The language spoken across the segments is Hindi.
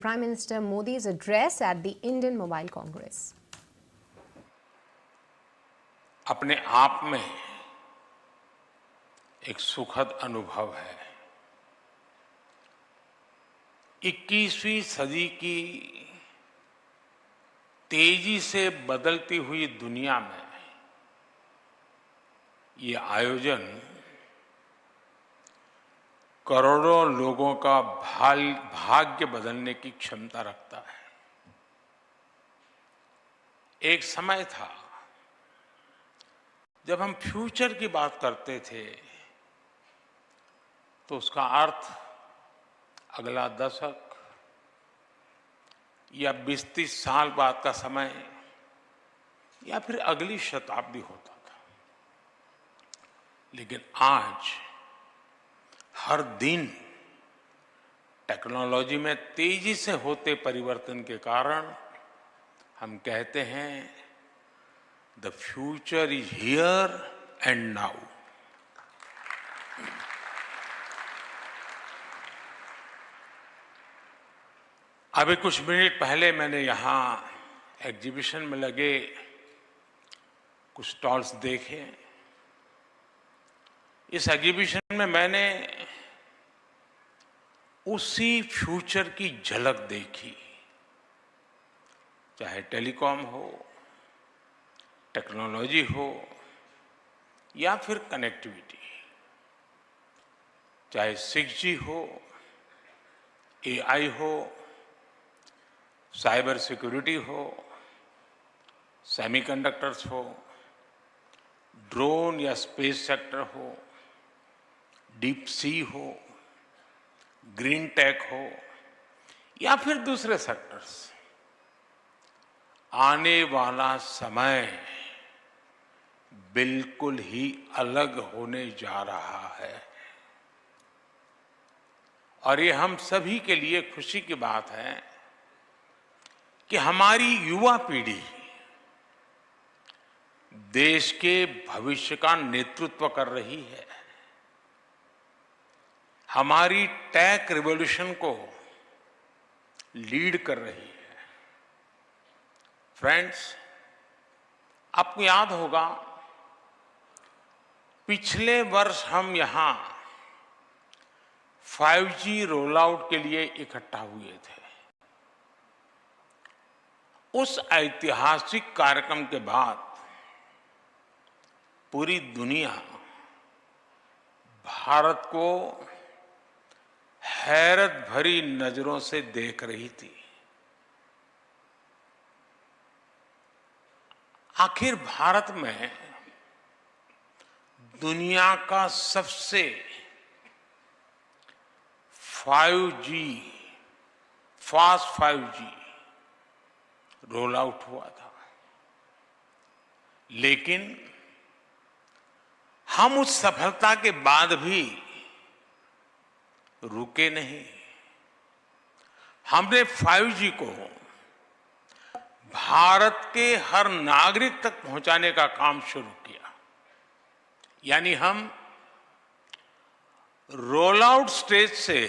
Prime Minister Modi's address at the Indian Mobile Congress. अपने आप में एक सुखद अनुभव है। 21वीं सदी की तेजी से बदलती हुई दुनिया में ये आयोजन करोड़ों लोगों का भाग्य बदलने की क्षमता रखता है। एक समय था जब हम फ्यूचर की बात करते थे तो उसका अर्थ अगला दशक या 20-30 साल बाद का समय या फिर अगली शताब्दी होता था। लेकिन आज हर दिन टेक्नोलॉजी में तेजी से होते परिवर्तन के कारण हम कहते हैं the future is here and now. अभी कुछ मिनट पहले मैंने यहाँ एग्जीबिशन में लगे कुछ स्टॉल्स देखे। इस एग्जीबिशन में मैंने उसी फ्यूचर की झलक देखी, चाहे टेलीकॉम हो, टेक्नोलॉजी हो या फिर कनेक्टिविटी, चाहे 6G हो, AI हो, साइबर सिक्योरिटी हो, सेमीकंडक्टर्स हो, ड्रोन या स्पेस सेक्टर हो, डीप सी हो, ग्रीन टेक हो या फिर दूसरे सेक्टर्स। आने वाला समय बिल्कुल ही अलग होने जा रहा है और ये हम सभी के लिए खुशी की बात है कि हमारी युवा पीढ़ी देश के भविष्य का नेतृत्व कर रही है, हमारी टेक रिवॉल्यूशन को लीड कर रही है। फ्रेंड्स, आपको याद होगा पिछले वर्ष हम यहां 5G रोल आउट के लिए इकट्ठा हुए थे। उस ऐतिहासिक कार्यक्रम के बाद पूरी दुनिया भारत को हैरत भरी नजरों से देख रही थी। आखिर भारत में दुनिया का सबसे फास्ट 5G रोल आउट हुआ था, लेकिन हम उस सफलता के बाद भी रुके नहीं। हमने 5G को भारत के हर नागरिक तक पहुंचाने का काम शुरू किया। यानी हम रोल आउट स्टेज से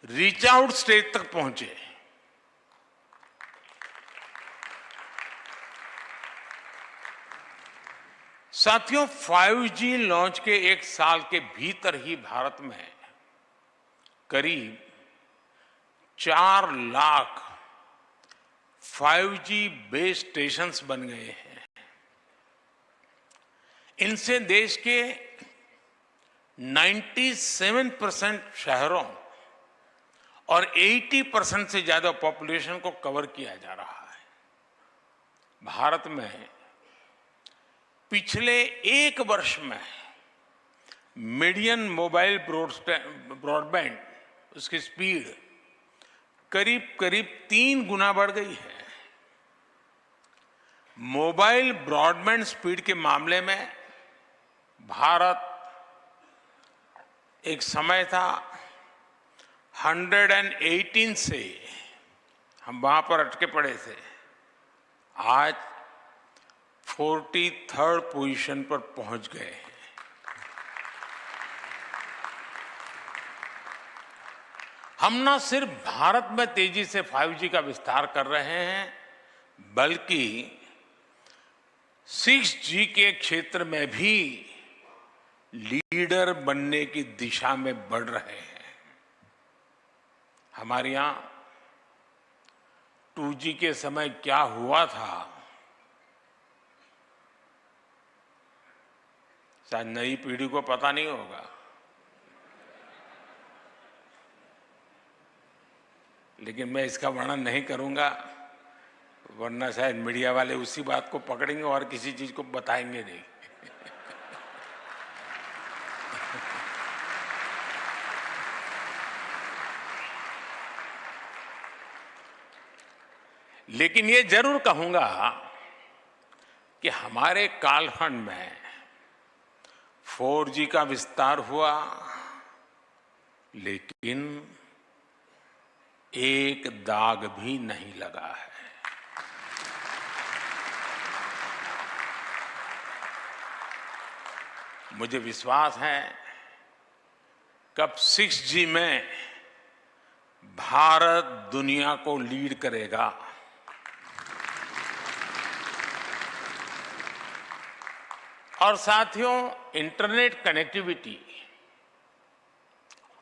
रीच आउट स्टेज तक पहुंचे। साथियों, 5G लॉन्च के 1 साल के भीतर ही भारत में करीब 4 लाख 5G बेस स्टेशंस बन गए हैं। इनसे देश के 97% शहरों और 80% से ज्यादा पॉपुलेशन को कवर किया जा रहा है। भारत में पिछले 1 वर्ष में मीडियन मोबाइल ब्रॉडबैंड उसकी स्पीड करीब 3 गुना बढ़ गई है। मोबाइल ब्रॉडबैंड स्पीड के मामले में भारत एक समय था 118 से हम वहां पर अटके पड़े थे, आज 43rd पोजीशन पर पहुंच गए हैं। हम ना सिर्फ भारत में तेजी से 5G का विस्तार कर रहे हैं, बल्कि 6G के क्षेत्र में भी लीडर बनने की दिशा में बढ़ रहे हैं। हमारे यहां 2G के समय क्या हुआ था, शायद नई पीढ़ी को पता नहीं होगा, लेकिन मैं इसका वर्णन नहीं करूंगा, वरना शायद मीडिया वाले उसी बात को पकड़ेंगे और किसी चीज को बताएंगे नहीं। लेकिन ये जरूर कहूंगा कि हमारे कालखंड में 4G का विस्तार हुआ, लेकिन एक दाग भी नहीं लगा है। मुझे विश्वास है कब 6G में भारत दुनिया को लीड करेगा। और साथियों, इंटरनेट कनेक्टिविटी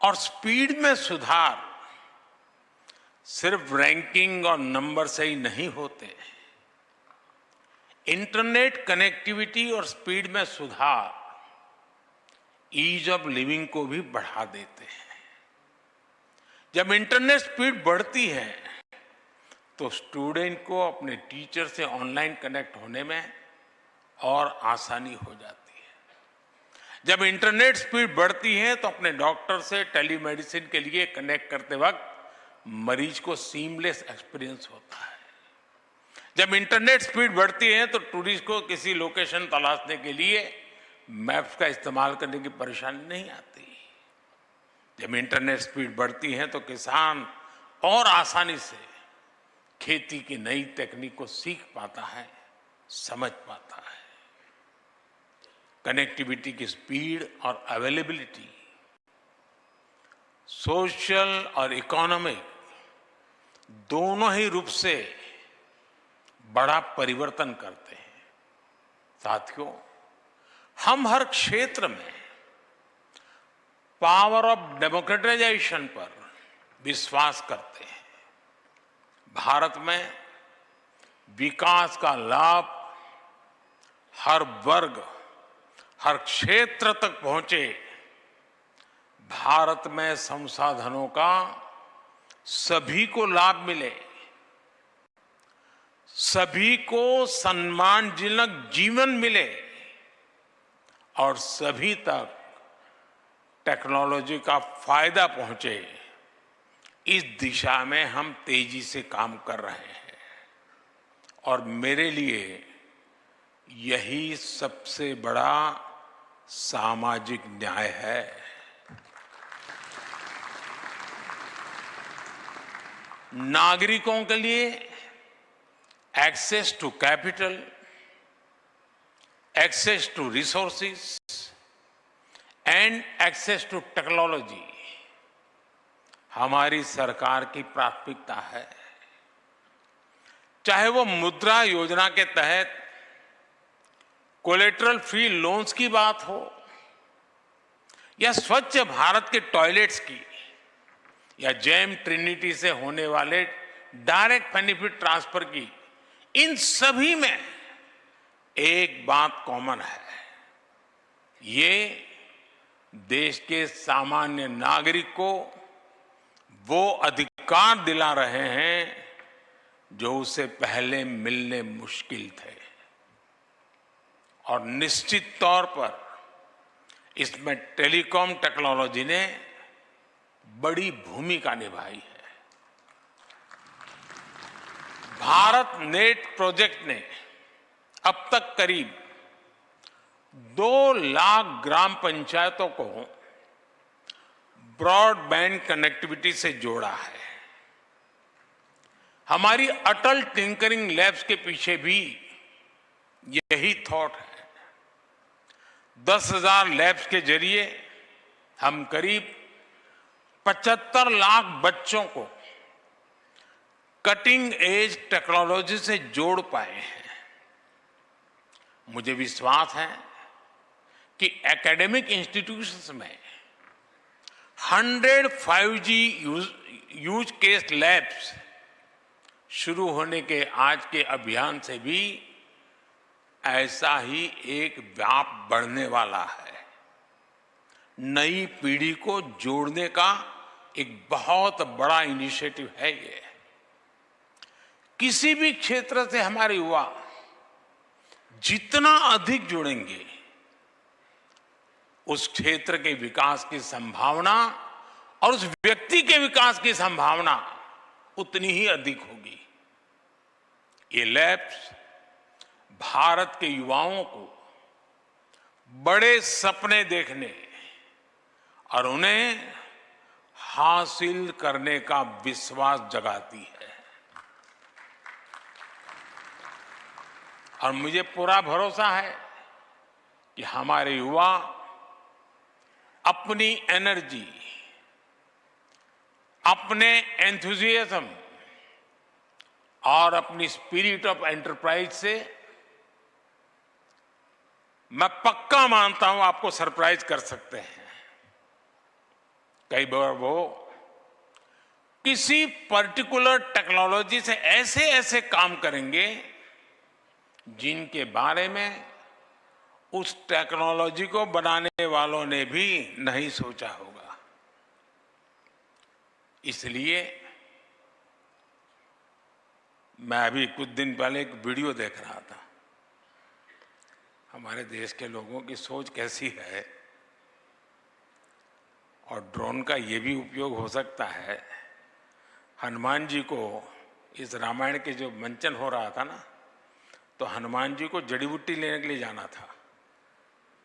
और स्पीड में सुधार सिर्फ रैंकिंग और नंबर से ही नहीं होते। इंटरनेट कनेक्टिविटी और स्पीड में सुधार ईज ऑफ लिविंग को भी बढ़ा देते हैं। जब इंटरनेट स्पीड बढ़ती है तो स्टूडेंट को अपने टीचर से ऑनलाइन कनेक्ट होने में और आसानी हो जाती है। जब इंटरनेट स्पीड बढ़ती है तो अपने डॉक्टर से टेलीमेडिसिन के लिए कनेक्ट करते वक्त मरीज को सीमलेस एक्सपीरियंस होता है। जब इंटरनेट स्पीड बढ़ती है तो टूरिस्ट को किसी लोकेशन तलाशने के लिए मैप्स का इस्तेमाल करने की परेशानी नहीं आती। जब इंटरनेट स्पीड बढ़ती है तो किसान और आसानी से खेती की नई तकनीक को सीख पाता है, समझ पाता है। कनेक्टिविटी की स्पीड और अवेलेबिलिटी सोशल और इकोनॉमिक दोनों ही रूप से बड़ा परिवर्तन करते हैं। साथियों, हम हर क्षेत्र में पावर ऑफ डेमोक्रेटाइजेशन पर विश्वास करते हैं। भारत में विकास का लाभ हर वर्ग, हर क्षेत्र तक पहुंचे। भारत में संसाधनों का सभी को लाभ मिले, सभी को सम्मानजनक जीवन मिले और सभी तक टेक्नोलॉजी का फायदा पहुंचे, इस दिशा में हम तेजी से काम कर रहे हैं। और मेरे लिए यही सबसे बड़ा सामाजिक न्याय है। नागरिकों के लिए access to capital, access to resources and access to technology हमारी सरकार की प्राथमिकता है। चाहे वो मुद्रा योजना के तहत कोलेटरल फ्री लोन्स की बात हो, या स्वच्छ भारत के टॉयलेट्स की, या जेम ट्रिनिटी से होने वाले डायरेक्ट बेनिफिट ट्रांसफर की, इन सभी में एक बात कॉमन है। ये देश के सामान्य नागरिक को वो अधिकार दिला रहे हैं जो उसे पहले मिलने मुश्किल थे। और निश्चित तौर पर इसमें टेलीकॉम टेक्नोलॉजी ने बड़ी भूमिका निभाई है। भारत नेट प्रोजेक्ट ने अब तक करीब 2 लाख ग्राम पंचायतों को ब्रॉडबैंड कनेक्टिविटी से जोड़ा है। हमारी अटल टिंकरिंग लैब्स के पीछे भी यही थॉट है। 10,000 लैब्स के जरिए हम करीब 75 लाख बच्चों को कटिंग एज टेक्नोलॉजी से जोड़ पाए हैं। मुझे विश्वास है कि एकेडमिक इंस्टीट्यूशंस में 100 5G यूज केस लैब्स शुरू होने के आज के अभियान से भी ऐसा ही एक व्याप बढ़ने वाला है। नई पीढ़ी को जोड़ने का एक बहुत बड़ा इनिशिएटिव है ये। किसी भी क्षेत्र से हमारे युवा जितना अधिक जुड़ेंगे, उस क्षेत्र के विकास की संभावना और उस व्यक्ति के विकास की संभावना उतनी ही अधिक होगी। ये लैब्स भारत के युवाओं को बड़े सपने देखने और उन्हें हासिल करने का विश्वास जगाती है। और मुझे पूरा भरोसा है कि हमारे युवा अपनी एनर्जी, अपने एंथुजियाज्म और अपनी स्पिरिट ऑफ एंटरप्राइज से मैं पक्का मानता हूं आपको सरप्राइज कर सकते हैं। कई बार वो किसी पर्टिकुलर टेक्नोलॉजी से ऐसे ऐसे काम करेंगे जिनके बारे में उस टेक्नोलॉजी को बनाने वालों ने भी नहीं सोचा होगा। इसलिए मैं अभी कुछ दिन पहले एक वीडियो देख रहा था। हमारे देश के लोगों की सोच कैसी है, और ड्रोन का ये भी उपयोग हो सकता है। हनुमान जी को इस रामायण के जो मंचन हो रहा था ना, तो हनुमान जी को जड़ी बूटी लेने के लिए जाना था,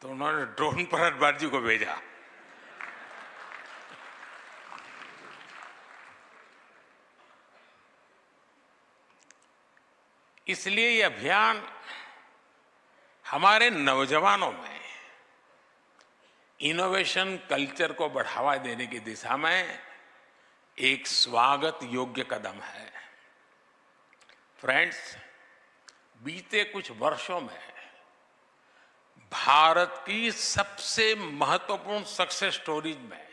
तो उन्होंने ड्रोन पर हनुमान जी को भेजा। इसलिए ये अभियान हमारे नौजवानों में इनोवेशन कल्चर को बढ़ावा देने की दिशा में एक स्वागत योग्य कदम है। फ्रेंड्स, बीते कुछ वर्षों में भारत की सबसे महत्वपूर्ण सक्सेस स्टोरीज में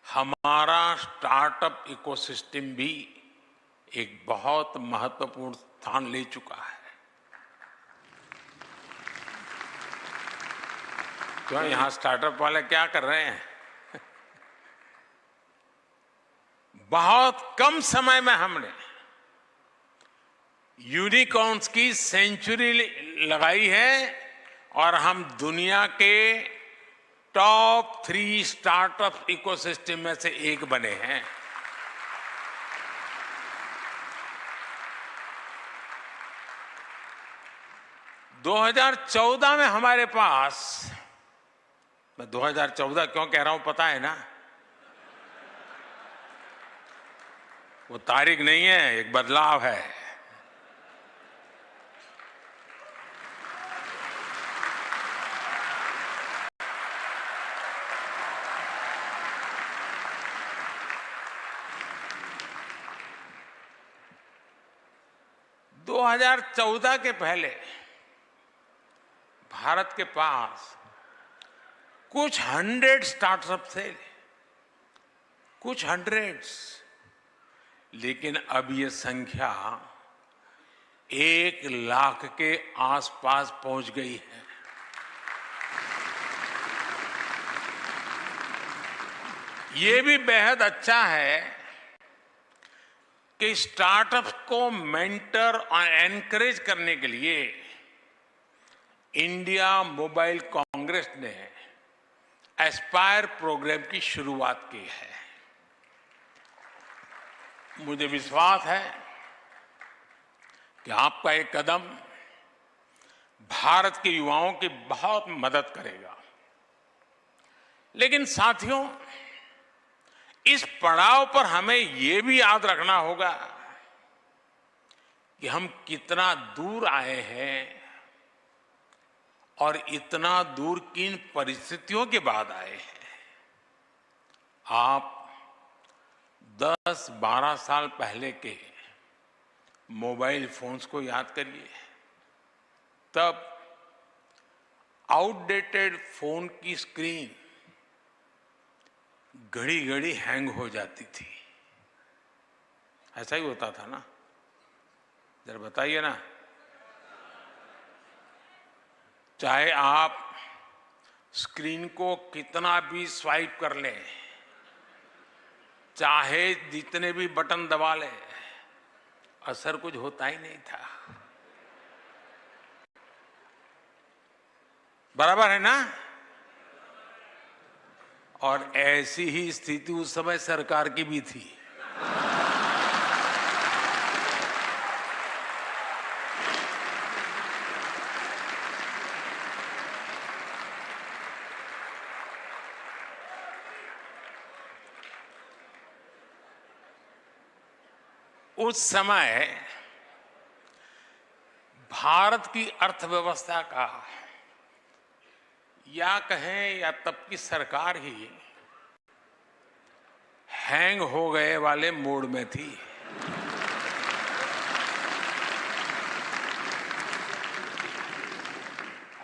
हमारा स्टार्टअप इकोसिस्टम भी एक बहुत महत्वपूर्ण स्थान ले चुका है। क्यों यहां स्टार्टअप वाले क्या कर रहे हैं? बहुत कम समय में हमने यूनिकॉर्न्स की सेंचुरी लगाई है और हम दुनिया के टॉप 3 स्टार्टअप इकोसिस्टम में से एक बने हैं। दो 2014 में हमारे पास, मैं 2014 क्यों कह रहा हूं पता है ना? वो तारीख नहीं है, एक बदलाव है। दो 2014 के पहले भारत के पास कुछ 100 स्टार्टअप थे, कुछ 100, लेकिन अब ये संख्या 1 लाख के आसपास पहुंच गई है। ये भी बेहद अच्छा है कि स्टार्टअप को मेंटर और एनकरेज करने के लिए इंडिया मोबाइल कांग्रेस ने एस्पायर प्रोग्राम की शुरुआत की है। मुझे विश्वास है कि आपका एक कदम भारत के युवाओं की बहुत मदद करेगा। लेकिन साथियों, इस पड़ाव पर हमें यह भी याद रखना होगा कि हम कितना दूर आए हैं और इतना दूर किन परिस्थितियों के बाद आए हैं। आप 10-12 साल पहले के मोबाइल फोन्स को याद करिए। तब आउटडेटेड फोन की स्क्रीन घड़ी घड़ी हैंग हो जाती थी। ऐसा ही होता था ना? जरा बताइए ना। चाहे आप स्क्रीन को कितना भी स्वाइप कर लें, चाहे जितने भी बटन दबा लें, असर कुछ होता ही नहीं था। बराबर है ना? और ऐसी ही स्थिति उस समय सरकार की भी थी। उस समय भारत की अर्थव्यवस्था का, या कहें या तब की सरकार ही हैंग हो गए वाले मोड में थी।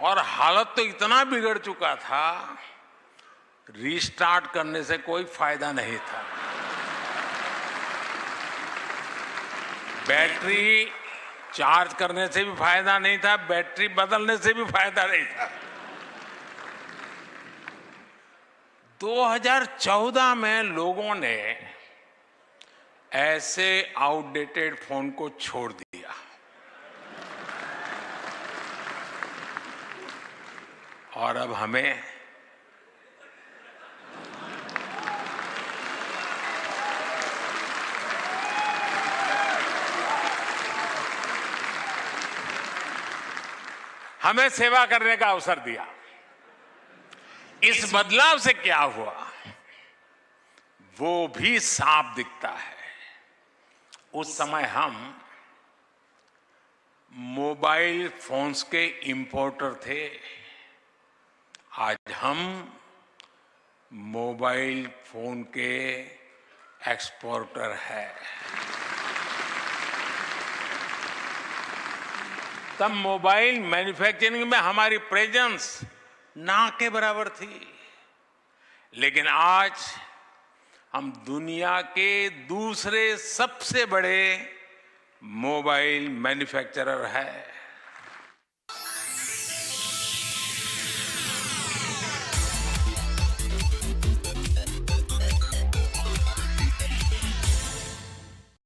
और हालत तो इतना बिगड़ चुका था, रीस्टार्ट करने से कोई फायदा नहीं था। बैटरी चार्ज करने से भी फायदा नहीं था, बैटरी बदलने से भी फायदा नहीं था। 2014 में लोगों ने ऐसे आउटडेटेड फोन को छोड़ दिया और अब हमें सेवा करने का अवसर दिया। इस बदलाव से क्या हुआ वो भी साफ दिखता है। उस समय हम मोबाइल फोन्स के इंपोर्टर थे, आज हम मोबाइल फोन के एक्सपोर्टर है। तब मोबाइल मैन्युफैक्चरिंग में हमारी प्रेजेंस ना के बराबर थी, लेकिन आज हम दुनिया के दूसरे सबसे बड़े मोबाइल मैन्युफैक्चरर है।